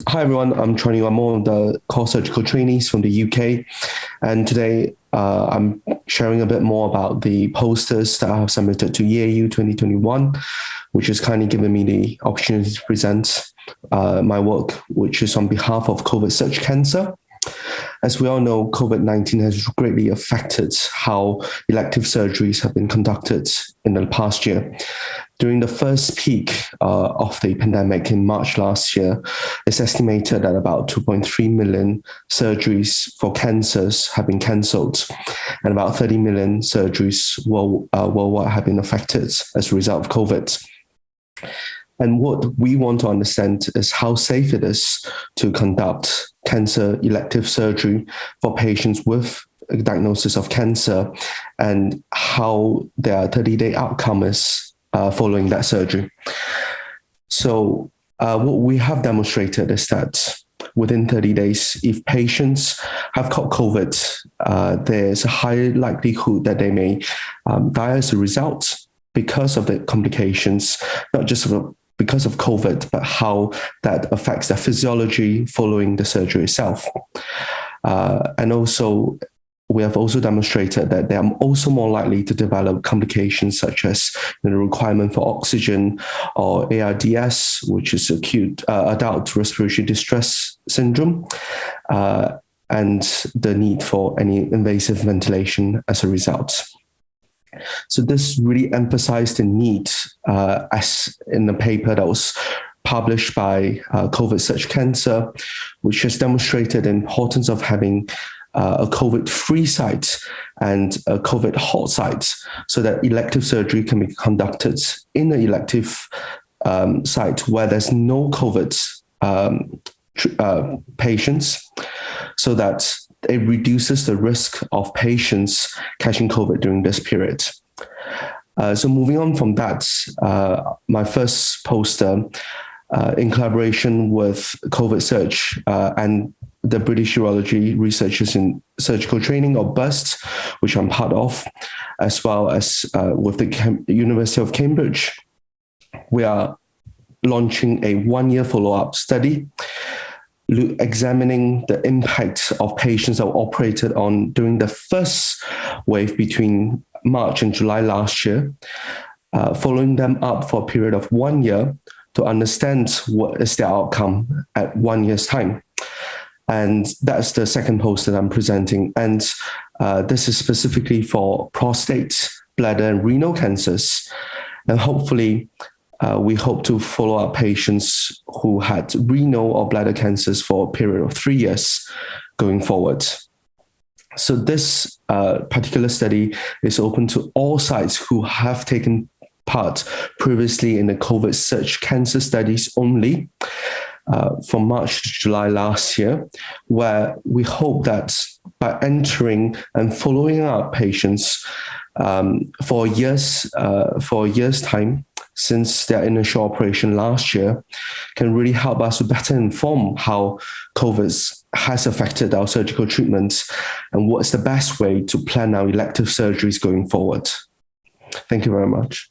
Hi everyone, I'm Chuanyu. I'm one of the core surgical trainees from the UK, and today I'm sharing a bit more about the posters that I have submitted to EAU 2021, which has kindly given me the opportunity to present my work, which is on behalf of COVIDSurg-Cancer. As we all know, COVID-19 has greatly affected how elective surgeries have been conducted in the past year. During the first peak of the pandemic in March last year, it's estimated that about 2.3 million surgeries for cancers have been cancelled, and about 30 million surgeries worldwide have been affected as a result of COVID. And what we want to understand is how safe it is to conduct cancer elective surgery for patients with a diagnosis of cancer, and how their 30-day outcome is following that surgery. So what we have demonstrated is that within 30 days, if patients have caught COVID, there's a high likelihood that they may die as a result because of the complications, not just because of COVID, but how that affects their physiology following the surgery itself. And also, we have also demonstrated that they are also more likely to develop complications such as the requirement for oxygen, or ARDS, which is acute adult respiratory distress syndrome, and the need for any invasive ventilation as a result. So this really emphasized the need, as in the paper that was published by COVIDSurg-Cancer, which has demonstrated the importance of having a COVID-free site and a COVID hot site, so that elective surgery can be conducted in the elective site where there's no COVID patients, so that it reduces the risk of patients catching COVID during this period. So moving on from that, my first poster, in collaboration with COVIDSurg and the British Urology Researchers in Surgical Training, or BURST, which I'm part of, as well as with the University of Cambridge, we are launching a one-year follow-up study examining the impact of patients that were operated on during the first wave between March and July last year, following them up for a period of 1 year to understand what is their outcome at 1 year's time. And that's the second poster that I'm presenting. And this is specifically for prostate, bladder, and renal cancers. And hopefully, we hope to follow up patients who had renal or bladder cancers for a period of 3 years going forward. So this particular study is open to all sites who have taken part previously in the COVIDSurg-Cancer studies only, from March to July last year, where we hope that by entering and following up patients for a year's time, since their initial operation last year, can really help us to better inform how COVID has affected our surgical treatments and what's the best way to plan our elective surgeries going forward. Thank you very much.